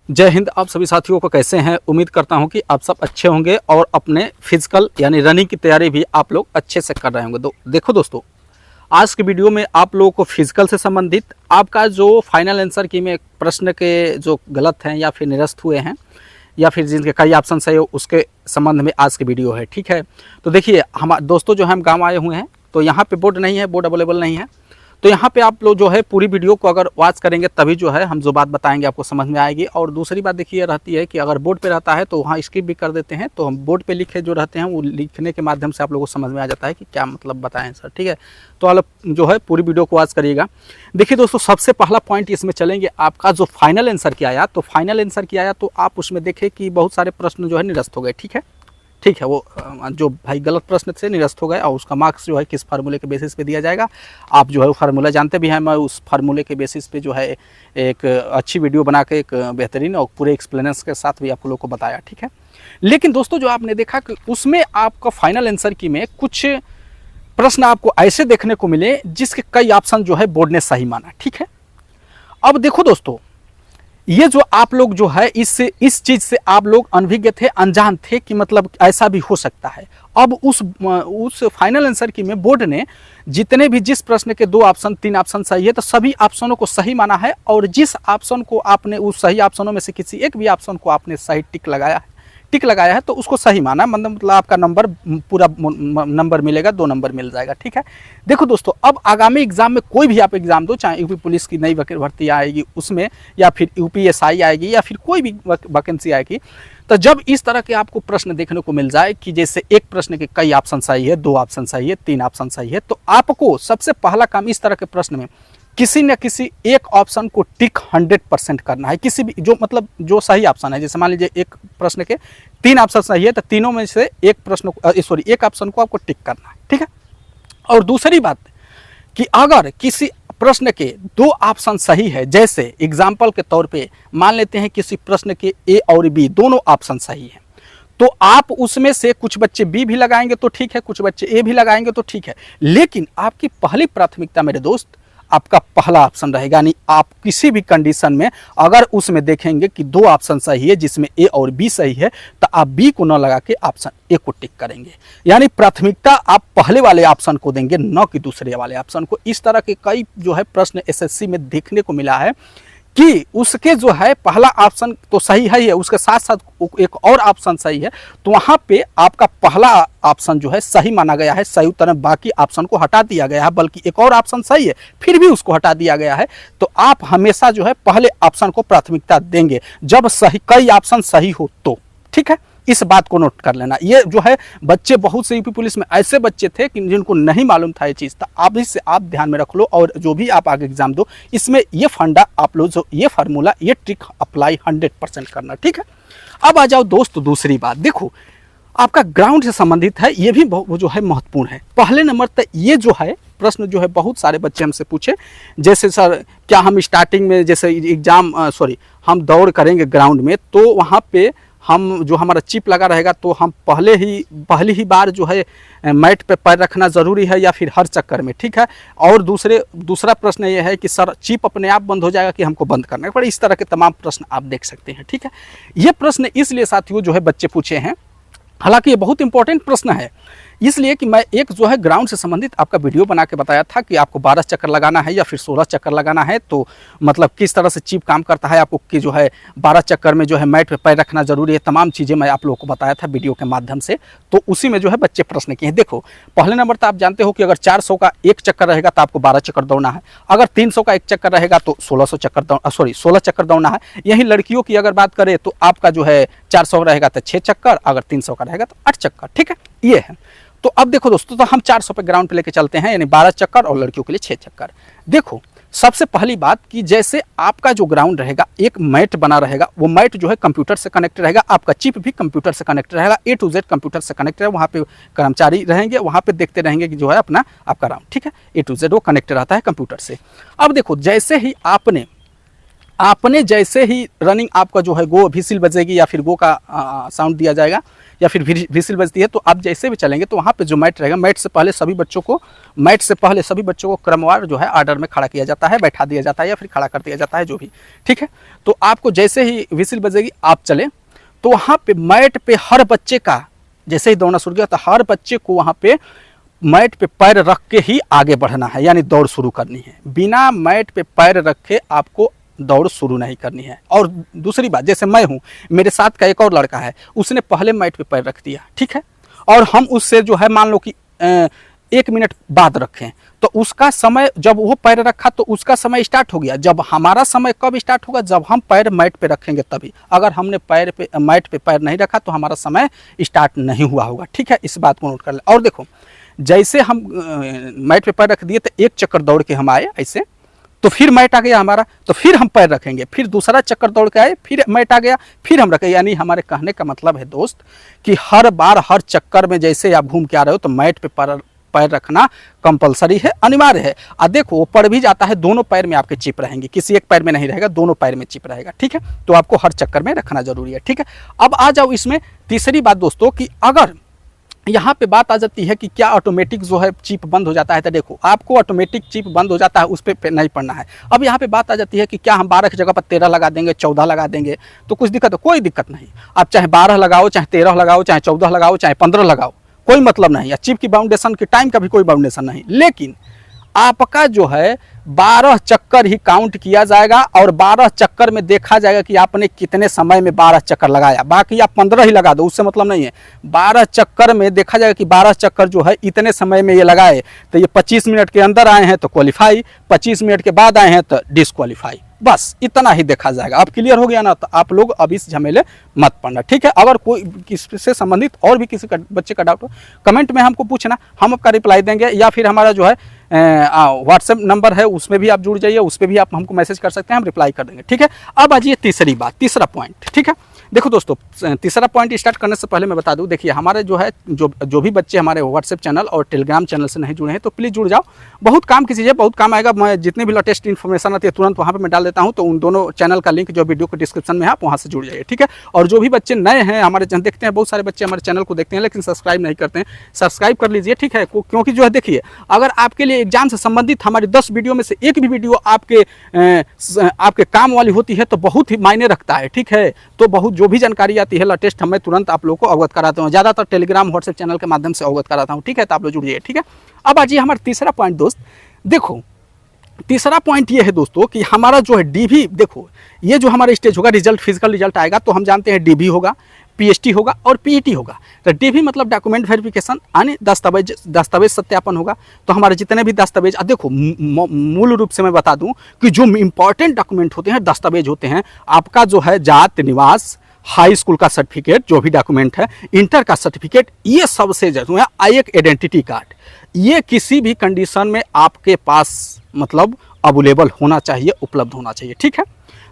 जय हिंद। आप सभी साथियों को कैसे हैं? उम्मीद करता हूं कि आप सब अच्छे होंगे और अपने फिजिकल यानी रनिंग की तैयारी भी आप लोग अच्छे से कर रहे होंगे। देखो दोस्तों, आज के वीडियो में आप लोगों को फिजिकल से संबंधित आपका जो फाइनल आंसर की में प्रश्न के जो गलत हैं या फिर निरस्त हुए हैं या फिर जिनके कई ऑप्शन सही हो उसके संबंध में आज की वीडियो है। ठीक है, तो देखिए हम दोस्तों जो हम गाँव आए हुए हैं तो यहाँ पे बोर्ड नहीं है, बोर्ड अवेलेबल नहीं है। तो यहाँ पे आप लोग जो है पूरी वीडियो को अगर वॉच करेंगे तभी जो है हम जो बात बताएंगे आपको समझ में आएगी। और दूसरी बात देखिए रहती है कि अगर बोर्ड पे रहता है तो वहाँ स्किप भी कर देते हैं, तो हम बोर्ड पे लिखे जो रहते हैं वो लिखने के माध्यम से आप लोगों को समझ में आ जाता है कि क्या मतलब बताएं सर। ठीक है, तो आप जो है पूरी वीडियो को वॉच करिएगा। देखिए दोस्तों, सबसे पहला पॉइंट इसमें चलेंगे आपका जो फाइनल आंसर किया आया, तो फाइनल आंसर किया आया तो आप उसमें देखें कि बहुत सारे प्रश्न जो है निरस्त हो गए। ठीक है, वो जो भाई गलत प्रश्न से निरस्त हो गए और उसका मार्क्स जो है किस फार्मूले के बेसिस पे दिया जाएगा। आप जो है वो फार्मूला जानते भी हैं, मैं उस फार्मूले के बेसिस पे जो है एक अच्छी वीडियो बना के एक बेहतरीन और पूरे एक्सप्लेनेंस के साथ भी आप लोग को बताया। ठीक है, लेकिन दोस्तों जो आपने देखा कि उसमें आपका फाइनल आंसर की में कुछ प्रश्न आपको ऐसे देखने को मिले जिसके कई ऑप्शन जो है बोर्ड ने सही माना। ठीक है, अब देखो दोस्तों, ये जो आप लोग जो है इस चीज से आप लोग अनभिज्ञ थे, अनजान थे कि मतलब ऐसा भी हो सकता है। अब उस फाइनल आंसर की में बोर्ड ने जितने भी जिस प्रश्न के 2 ऑप्शन 3 ऑप्शन सही है तो सभी ऑप्शनों को सही माना है, और जिस ऑप्शन को आपने उस सही ऑप्शनों में से किसी एक भी ऑप्शन को आपने सही टिक लगाया है तो उसको सही माना, मतलब आपका नंबर पूरा नंबर मिलेगा, 2 नंबर मिल जाएगा। ठीक है, देखो दोस्तों, अब आगामी एग्जाम में कोई भी आप एग्जाम दो, चाहे यूपी पुलिस की नई भर्ती आएगी उसमें या फिर यूपीएसआई आएगी या फिर कोई भी वैकेंसी आएगी, तो जब इस तरह के आपको प्रश्न देखने को मिल जाए कि जैसे एक प्रश्न के कई ऑप्शन सही है, 2 ऑप्शन सही है, 3 ऑप्शन सही है, तो आपको सबसे पहला काम इस तरह के प्रश्न में किसी न किसी एक ऑप्शन को टिक 100% करना है। किसी भी जो मतलब जो सही ऑप्शन है, जैसे मान लीजिए एक प्रश्न के 3 ऑप्शन सही है तो तीनों में से एक ऑप्शन को आपको टिक करना है। ठीक है, और दूसरी बात कि अगर किसी प्रश्न के 2 ऑप्शन सही है, जैसे एग्जाम्पल के तौर पे मान लेते हैं किसी प्रश्न के ए और बी दोनों ऑप्शन सही है, तो आप उसमें से कुछ बच्चे बी भी लगाएंगे तो ठीक है, कुछ बच्चे ए भी लगाएंगे तो ठीक है, लेकिन आपकी पहली प्राथमिकता मेरे दोस्त आपका पहला ऑप्शन रहेगा। यानी आप किसी भी कंडीशन में अगर उसमें देखेंगे कि 2 ऑप्शन सही है जिसमें ए और बी सही है, तो आप बी को न लगा के ऑप्शन ए को टिक करेंगे। यानी प्राथमिकता आप पहले वाले ऑप्शन को देंगे, न कि दूसरे वाले ऑप्शन को। इस तरह के कई जो है प्रश्न एसएससी में देखने को मिला है कि उसके जो है पहला ऑप्शन तो सही है, उसके साथ साथ एक और ऑप्शन सही है, तो वहाँ पे आपका पहला ऑप्शन जो है सही माना गया है, सही उत्तर में बाकी ऑप्शन को हटा दिया गया है, बल्कि एक और ऑप्शन सही है फिर भी उसको हटा दिया गया है। तो आप हमेशा जो है पहले ऑप्शन को प्राथमिकता देंगे जब सही कई ऑप्शन सही हो तो। ठीक है, इस बात को नोट कर लेना। ये जो है बच्चे बहुत से यूपी पुलिस में ऐसे बच्चे थे कि जिनको नहीं मालूम था ये चीज़, तो आप इससे आप ध्यान में रख लो, और जो भी आप आगे एग्जाम दो इसमें ये फंडा आप लोग जो ये फार्मूला ये ट्रिक अप्लाई 100% करना। ठीक है, अब आ जाओ दोस्त दूसरी बात, देखो आपका ग्राउंड से संबंधित है, ये भी जो है महत्वपूर्ण है। पहले नंबर तक ये जो है प्रश्न जो है बहुत सारे बच्चे हमसे पूछे, जैसे सर क्या हम स्टार्टिंग में जैसे एग्जाम हम दौड़ करेंगे ग्राउंड में तो वहाँ पे हम जो हमारा चिप लगा रहेगा तो हम पहली ही बार जो है मैट पे पैर रखना ज़रूरी है या फिर हर चक्कर में। ठीक है, और दूसरा प्रश्न ये है कि सर चिप अपने आप बंद हो जाएगा कि हमको बंद करना पड़े। इस तरह के तमाम प्रश्न आप देख सकते हैं। ठीक है, ये प्रश्न इसलिए साथियों जो है बच्चे पूछे हैं, हालांकि ये बहुत इंपॉर्टेंट प्रश्न है, इसलिए कि मैं एक जो है ग्राउंड से संबंधित आपका वीडियो बना के बताया था कि आपको 12 चक्कर लगाना है या फिर 16 चक्कर लगाना है, तो मतलब किस तरह से चिप काम करता है, आपको कि जो है 12 चक्कर में जो है मैट पे पैर रखना जरूरी है, तमाम चीज़ें मैं आप लोगों को बताया था वीडियो के माध्यम से। तो उसी में जो है बच्चे प्रश्न किए हैं। देखो पहले नंबर तो आप जानते हो कि अगर 400 का 1 चक्कर रहेगा तो आपको 12 चक्कर दौड़ना है, अगर 300 का 1 चक्कर रहेगा तो 16 चक्कर दौड़ना है। यही लड़कियों की अगर बात करें तो आपका जो है 400 रहेगा तो 6 चक्कर, अगर 300 का रहेगा तो 8 चक्कर। ठीक है, ये है। तो अब देखो दोस्तों, तो हम 400 पे ग्राउंड पे लेके चलते हैं, यानी 12 चक्कर और लड़कियों के लिए 6 चक्कर। देखो सबसे पहली बात कि जैसे आपका जो ग्राउंड रहेगा एक मैट बना रहेगा, वो मैट जो है कंप्यूटर से कनेक्ट रहेगा, आपका चिप भी कंप्यूटर से कनेक्ट रहेगा, A to Z कंप्यूटर से कनेक्ट रहेगा। वहाँ पे कर्मचारी रहेंगे, वहाँ पे देखते रहेंगे कि जो है अपना आपका राउंड। ठीक है, A to Z वो कनेक्ट रहता है कंप्यूटर से। अब देखो जैसे ही आपने आपने जैसे ही रनिंग आपका जो है गो व्हिसिल बजेगी या फिर गो का साउंड दिया जाएगा या फिर व्हिसिल बजती है, तो आप जैसे भी चलेंगे तो वहाँ पे जो मैट रहेगा, मैट से पहले सभी बच्चों को क्रमवार जो है आर्डर में खड़ा किया जाता है, बैठा दिया जाता है या फिर खड़ा कर दिया जाता है, जो भी। ठीक है, तो आपको जैसे ही व्हिसिल बजेगी आप चले, तो वहाँ पे मैट पे हर बच्चे का जैसे ही दौड़ना शुरू किया तो हर बच्चे को वहाँ पे मैट पे पैर रख के ही आगे बढ़ना है, यानी दौड़ शुरू करनी है। बिना मैट पे पैर रखे आपको दौड़ शुरू नहीं करनी है। और दूसरी बात, जैसे मैं हूँ, मेरे साथ का एक और लड़का है, उसने पहले मैट पे पैर रख दिया, ठीक है, और हम उससे जो है मान लो कि 1 मिनट बाद रखें, तो उसका समय जब वो पैर रखा तो उसका समय स्टार्ट हो गया। जब हमारा समय कब स्टार्ट होगा, जब हम पैर मैट पे रखेंगे तभी। अगर हमने मैट पे पैर नहीं रखा तो हमारा समय स्टार्ट नहीं हुआ होगा। ठीक है, इस बात को नोट कर लें। और देखो, जैसे हम मैट पे पैर रख दिए तो एक चक्कर दौड़ के हम आए ऐसे, तो फिर मैट आ गया हमारा, तो फिर हम पैर रखेंगे, फिर दूसरा चक्कर दौड़ के आए, फिर मैट आ गया, फिर हम रखें। यानी हमारे कहने का मतलब है दोस्त कि हर बार हर चक्कर में जैसे आप घूम के आ रहे हो तो मैट पे पैर रखना कंपलसरी है, अनिवार्य है। और देखो, वो पड़ भी जाता है, दोनों पैर में आपके चिप रहेंगे, किसी एक पैर में नहीं रहेगा, दोनों पैर में चिप रहेगा। ठीक है, तो आपको हर चक्कर में रखना जरूरी है। ठीक है, अब आ जाओ इसमें तीसरी बात दोस्तों, कि अगर यहाँ पे बात आ जाती है कि क्या ऑटोमेटिक जो है चिप बंद हो जाता है, तो देखो आपको ऑटोमेटिक चिप बंद हो जाता है, उस पर नहीं पड़ना है। अब यहाँ पे बात आ जाती है कि क्या हम 12 की जगह पर 13 लगा देंगे, 14 लगा देंगे, तो कुछ दिक्कत है? कोई दिक्कत नहीं। आप चाहे 12 लगाओ, चाहे 13 लगाओ, चाहे 14 लगाओ, चाहे 15 लगाओ, कोई मतलब नहीं। या चिप की बाउंडेशन के टाइम का भी कोई बाउंडेशन नहीं, लेकिन आपका जो है 12 चक्कर ही काउंट किया जाएगा और 12 चक्कर में देखा जाएगा कि आपने कितने समय में 12 चक्कर लगाया। बाकी आप 15 ही लगा दो, उससे मतलब नहीं है। 12 चक्कर में देखा जाएगा कि 12 चक्कर जो है इतने समय में ये लगाए, तो ये 25 मिनट के अंदर आए हैं तो क्वालिफाई, 25 मिनट के बाद आए हैं तो डिसक्वालीफाई। बस इतना ही देखा जाएगा। अब क्लियर हो गया ना? तो आप लोग अब इस झमेले मत पड़ना। ठीक है, अगर कोई किससे संबंधित और भी किसी का बच्चे का डाउट हो, कमेंट में हमको पूछना, हम आपका रिप्लाई देंगे। या फिर हमारा जो है व्हाट्सएप नंबर है, उसमें भी आप जुड़ जाइए, उस पर भी आप हमको मैसेज कर सकते हैं, हम रिप्लाई कर देंगे। ठीक है, अब आ जाइए तीसरी बात, तीसरा पॉइंट। ठीक है, देखो दोस्तों, तीसरा पॉइंट स्टार्ट करने से पहले मैं बता दूं, देखिए हमारे जो है जो भी बच्चे हमारे व्हाट्सएप चैनल और टेलीग्राम चैनल से नहीं जुड़े हैं तो प्लीज़ जुड़ जाओ। बहुत काम की चीज़ है, बहुत काम आएगा। मैं जितने भी लेटेस्ट इन्फॉर्मेशन आती है तुरंत वहाँ पे मैं डाल देता हूँ, तो उन दोनों चैनल का लिंक जो वीडियो के डिस्क्रिप्शन में है, आप वहाँ से जुड़ जाइए। ठीक है, और जो भी बच्चे नए हैं हमारे देखते हैं, बहुत सारे बच्चे हमारे चैनल को देखते हैं लेकिन सब्सक्राइब नहीं करते हैं, सब्सक्राइब कर लीजिए। ठीक है, क्योंकि जो है देखिए, अगर आपके लिए एग्जाम से संबंधित हमारी 10 वीडियो में से एक भी वीडियो आपके काम वाली होती है तो बहुत ही मायने रखता है। ठीक है, तो बहुत जो भी जानकारी आती है लेटेस्ट, हमें तुरंत आप लोगों को अवगत कराता हूँ, ज़्यादातर टेलीग्राम व्हाट्सएप चैनल के माध्यम से अवगत कराता हूँ। ठीक है, तो आप लोग जुड़िए। ठीक है, अब आज हमारा तीसरा पॉइंट दोस्त, देखो तीसरा पॉइंट ये है दोस्तों कि हमारा जो है डीवी, देखो ये जो हमारा स्टेज होगा, रिजल्ट फिजिकल रिजल्ट आएगा तो हम जानते हैं डीवी होगा, पीएचटी होगा और पीईटी होगा। तो डीवी मतलब डॉक्यूमेंट वेरिफिकेशन, यानी दस्तावेज सत्यापन होगा। तो हमारे जितने भी दस्तावेज, देखो मूल रूप से मैं बता दूं कि जो इंपॉर्टेंट डॉक्यूमेंट होते हैं, दस्तावेज होते हैं, आपका जो है जात निवास, हाई स्कूल का सर्टिफिकेट, जो भी डॉक्यूमेंट है, इंटर का सर्टिफिकेट, ये सबसे जरूरी है। एक आइडेंटिटी कार्ड, ये किसी भी कंडीशन में आपके पास मतलब अवेलेबल होना चाहिए, उपलब्ध होना चाहिए। ठीक है,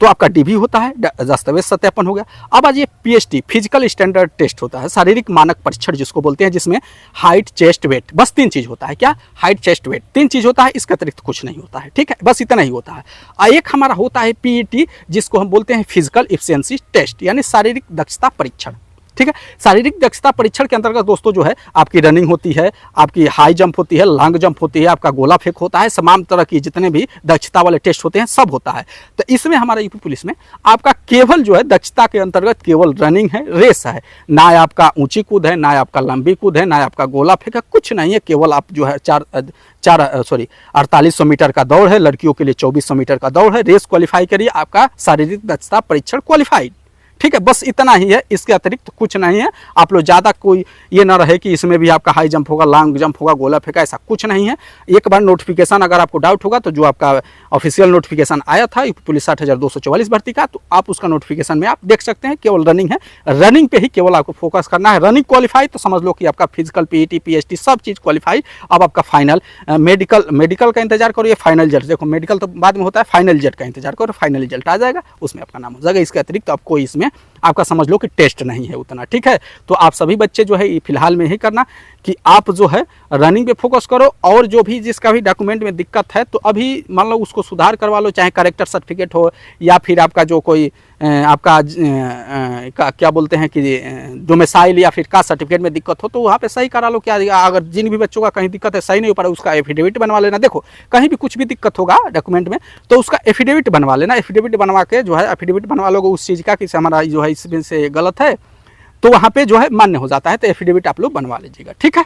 तो आपका डीवी होता है, दस्तावेज सत्यापन हो गया। अब आज ये पीएचटी, फिजिकल स्टैंडर्ड टेस्ट होता है, शारीरिक मानक परीक्षण जिसको बोलते हैं, जिसमें हाइट, चेस्ट, वेट, बस 3 चीज होता है। क्या? हाइट, चेस्ट, वेट, 3 चीज होता है, इसके अतिरिक्त कुछ नहीं होता है। ठीक है, बस इतना ही होता है। एक हमारा होता है पीईटी, जिसको हम बोलते हैं फिजिकल एफिशिएंसी टेस्ट, यानी शारीरिक दक्षता परीक्षण। ठीक है, शारीरिक दक्षता परीक्षण के अंतर्गत दोस्तों जो है आपकी रनिंग होती है, आपकी हाई जंप होती है, लॉन्ग जंप होती है, आपका गोला फेंक होता है, तमाम तरह की जितने भी दक्षता वाले टेस्ट होते हैं सब होता है। तो इसमें हमारा यूपी पुलिस में आपका केवल जो है दक्षता के अंतर्गत केवल रनिंग है, रेस है, ना आपका ऊंची कूद है, ना आपका लंबी कूद है, ना आपका गोला फेंक है, कुछ नहीं है। केवल आप जो है 4800 मीटर का दौड़ है, लड़कियों के लिए 2400 मीटर का दौड़ है, रेस क्वालिफाई करिए, आपका शारीरिक दक्षता परीक्षण क्वालिफाइड। ठीक है, बस इतना ही है, इसके अतिरिक्त कुछ नहीं है। आप लोग ज़्यादा कोई ये ना रहे कि इसमें भी आपका हाई जंप होगा, लॉन्ग जंप होगा, गोला फेंका, ऐसा कुछ नहीं है। एक बार नोटिफिकेशन अगर आपको डाउट होगा तो जो आपका ऑफिशियल नोटिफिकेशन आया था पुलिस 60,244 भर्ती का, तो आप उसका नोटिफिकेशन में आप देख सकते हैं। केवल रनिंग है, रनिंग पे ही केवल आपको फोकस करना है। रनिंग क्वालिफाई तो समझ लो कि आपका फिजिकल, पीईटी, पीएचटी सब चीज़ क्वालिफाई। अब आपका फाइनल मेडिकल का इंतजार करो, ये फाइनल रिजल्ट, देखो मेडिकल तो बाद में होता है, फाइनल रिजल्ट का इंतजार करो, फाइनल रिजल्ट आ जाएगा, उसमें आपका नाम हो जाएगा। इसके अतिरिक्त आप कोई इसमें हैं, आपका समझ लो कि टेस्ट नहीं है उतना, ठीक है। तो आप सभी बच्चे जो है फिलहाल में यही करना कि आप जो है रनिंग पे फोकस करो, और जो भी जिसका भी डॉक्यूमेंट में दिक्कत है तो अभी मान लो उसको सुधार करवा लो, चाहे करेक्टर सर्टिफिकेट हो या फिर आपका जो कोई आपका क्या बोलते हैं कि डोमिसाइल या फिर कास्ट सर्टिफिकेट में दिक्कत हो तो वहाँ पे सही करा लो। क्या अगर जिन भी बच्चों का कहीं दिक्कत है, सही नहीं हो पा रहा, उसका एफिडेविट बनवा लेना। देखो कहीं भी कुछ भी दिक्कत होगा डॉक्यूमेंट में तो उसका एफिडेविट बनवा लेना। एफिडेविट बनवा के जो है एफिडेविट बनवा लोगे उस चीज़ का कि हमारा जो है इसमें से गलत है, तो वहाँ पे जो है मान्य हो जाता है, तो एफिडेविट आप लोग बनवा लीजिएगा, ठीक है।